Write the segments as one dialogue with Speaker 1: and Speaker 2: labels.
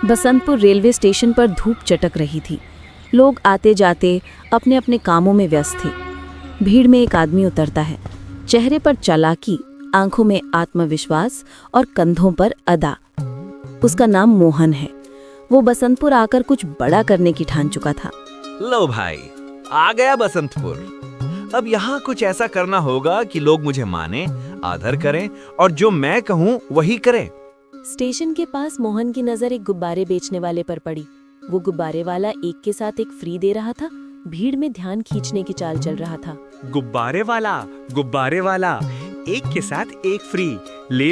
Speaker 1: Basantpur railway station पर धूप चटक रही थी। लोग आते जाते अपने अपने कामों में व्यस्त थे। भीड़ में एक आदमी उतरता है, चेहरे पर चालाकी, आंखों में आत्मविश्वास और कंधों पर अदा। उसका नाम मोहन है। वो बसंतपुर आकर कुछ बड़ा करने की ठान चुका था।
Speaker 2: लो भाई, आ गया बसंतपुर। अब यहाँ कुछ ऐसा करना होगा कि लोग मुझे माने, आदर करें और जो मैं कहूँ वही करें।
Speaker 1: स्टेशन के पास मोहन की नजर एक गुब्बारे बेचने वाले पर पड़ी। वो गुब्बारे वाला एक के साथ एक फ्री दे रहा था। भीड़ में ध्यान खींचने की चाल चल रहा था।
Speaker 3: गुब्बारे वाला, एक के साथ एक फ्री, ले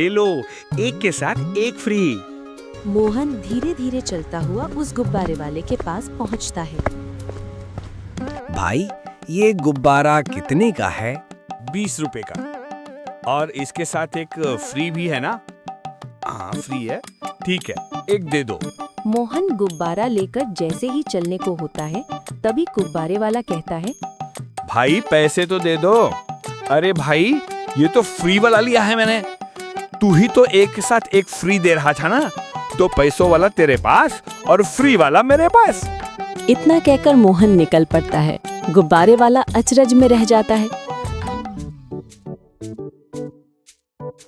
Speaker 3: लो, एक के साथ एक फ्री।
Speaker 1: मोहन धीरे धीरे चलता हुआ उस गुब्बारे वाले के पास पहुंचता है।
Speaker 4: भाई, ये गुब्बारा कितने का है?
Speaker 3: 20 रुपए का। और इसके साथ एक फ्री भी है ना? हाँ, फ्री है। ठीक है, एक दे दो।
Speaker 1: मोहन गुब्बारा लेकर जैसे ही चलने को होता है, तभी गुब्बारे वाला कहता है,
Speaker 3: भाई पैसे तो दे दो। अरे भाई, ये तो फ्री वाला लिया है मैंने। तू ही तो एक के साथ एक फ्री दे रहा था ना, तो पैसों वाला तेरे पास और फ्री वाला मेरे पास।
Speaker 1: इतना कहकर मोहन निकल पड़ता है। गुब्बारे वाला अचरज में रह जाता है।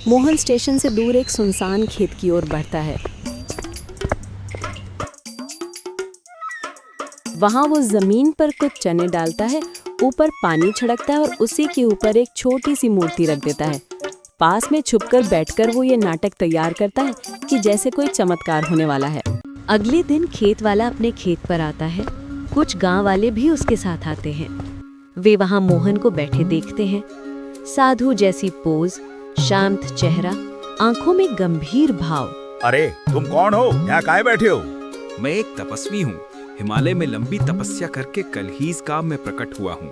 Speaker 1: मोहन स्टेशन से दूर एक सुनसान खेत की ओर बढ़ता है। वहां वो जमीन पर कुछ चने डालता है, ऊपर पानी छिड़कता है और उसी के ऊपर एक छोटी सी मूर्ति रख देता है। पास में छुपकर बैठकर वो ये नाटक तैयार करता है कि जैसे कोई चमत्कार होने वाला है। अगले दिन खेत वाला अपने खेत पर आता है। कुछ गांव वाले भी उसके साथ आते हैं। वे वहां मोहन को बैठे देखते हैं। साधु जैसी पोज, शांत चेहरा, आंखों में गंभीर भाव।
Speaker 3: अरे तुम कौन हो? यहाँ काहे बैठे हो?
Speaker 2: मैं एक तपस्वी हूँ। हिमालय में लंबी तपस्या करके कल ही इस काम में प्रकट हुआ हूँ।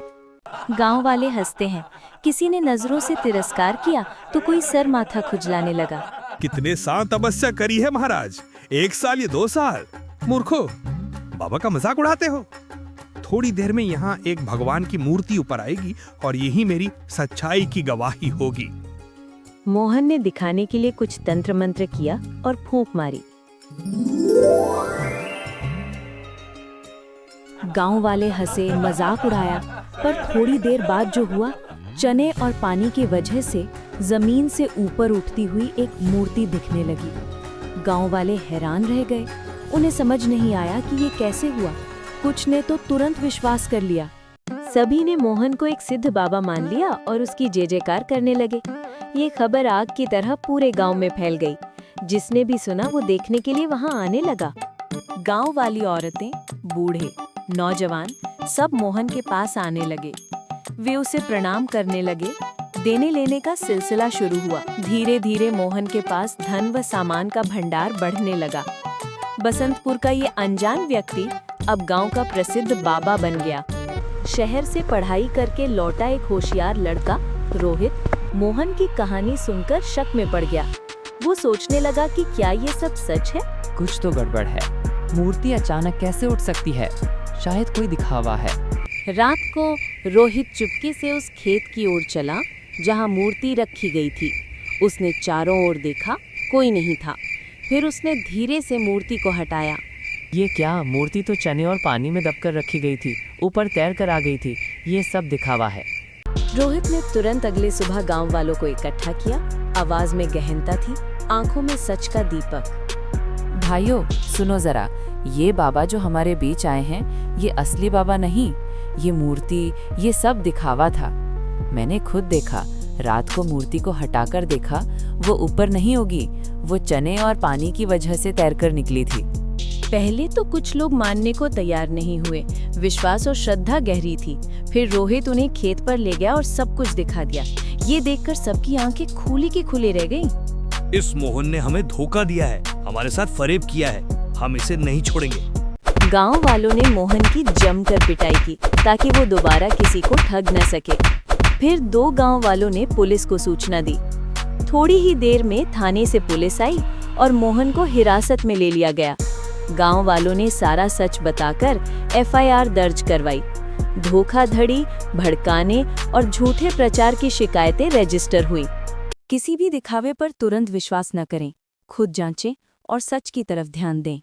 Speaker 1: गांव वाले हंसते हैं। किसी ने नजरों से तिरस्कार किया तो कोई सर माथा खुजलाने लगा।
Speaker 5: कितने साल तपस्या करी है महाराज? 1 साल या 2 साल? मूर्खो, बाबा का मजाक उड़ाते हो। थोड़ी देर में यहाँ एक भगवान की मूर्ति ऊपर आएगी और यही मेरी सच्चाई की गवाही होगी।
Speaker 1: मोहन ने दिखाने के लिए कुछ तंत्र मंत्र किया और फूंक मारी। गांव वाले हंसे, मजाक उड़ाया, पर थोड़ी देर बाद जो हुआ, चने और पानी की वजह से जमीन से ऊपर उठती हुई एक मूर्ति दिखने लगी। गांव वाले हैरान रह गए। उन्हें समझ नहीं आया कि ये कैसे हुआ। कुछ ने तो तुरंत विश्वास कर लिया। सभी ने मोहन को एक सिद्ध बाबा मान लिया और उसकी जय जयकार करने लगे। ये खबर आग की तरह पूरे गांव में फैल गई। जिसने भी सुना वो देखने के लिए वहां आने लगा। गांव वाली औरतें, बूढ़े, नौजवान सब मोहन के पास आने लगे। वे उसे प्रणाम करने लगे। देने लेने का सिलसिला शुरू हुआ। धीरे धीरे मोहन के पास धन व सामान का भंडार बढ़ने लगा। बसंतपुर का ये अनजान व्यक्ति अब गांव का प्रसिद्ध बाबा बन गया। शहर से पढ़ाई करके लौटा एक होशियार लड़का रोहित मोहन की कहानी सुनकर शक में पड़ गया। वो सोचने लगा कि क्या ये सब सच है?
Speaker 6: कुछ तो गड़बड़ है। मूर्ति अचानक कैसे उठ सकती है? शायद कोई दिखावा है।
Speaker 1: रात को रोहित चुपके से उस खेत की ओर चला जहां मूर्ति रखी गई थी। उसने चारों ओर देखा, कोई नहीं था। फिर उसने धीरे से मूर्ति को हटाया।
Speaker 6: ये क्या? मूर्ति तो चने और पानी में दबकर रखी गई थी, ऊपर तैर कर आ गई थी। ये सब दिखावा है।
Speaker 1: रोहित ने तुरंत अगले सुबह गांव वालों को इकट्ठा किया। आवाज में गहनता थी, आंखों में सच का दीपक।
Speaker 7: भाइयों, सुनो जरा, ये बाबा जो हमारे बीच आए हैं, ये असली बाबा नहीं। ये मूर्ति, ये सब दिखावा था। मैंने खुद देखा। रात को मूर्ति को हटाकर देखा, वो ऊपर नहीं होगी, वो चने और पानी की वजह से तैरकर निकली थी।
Speaker 1: पहले तो कुछ लोग मानने को तैयार नहीं हुए। विश्वास और श्रद्धा गहरी थी। फिर रोहित उन्हें खेत पर ले गया और सब कुछ दिखा दिया। ये देखकर सबकी आंखें खुली की खुली रह गईं।
Speaker 2: इस मोहन ने हमें धोखा दिया है, हमारे साथ फरेब किया है। हम इसे नहीं छोड़ेंगे।
Speaker 1: गांव वालों ने मोहन की जमकर पिटाई की ताकि वो दोबारा किसी को ठग न सके। फिर 2 गांव वालों ने पुलिस को सूचना दी। थोड़ी ही देर में थाने से पुलिस आई और मोहन को हिरासत में ले लिया गया। गांव वालों ने सारा सच बताकर FIR दर्ज करवाई। धोखाधड़ी, भड़काने और झूठे प्रचार की शिकायतें रजिस्टर हुई। किसी भी दिखावे पर तुरंत विश्वास न करें। खुद जांचें और सच की तरफ ध्यान दें।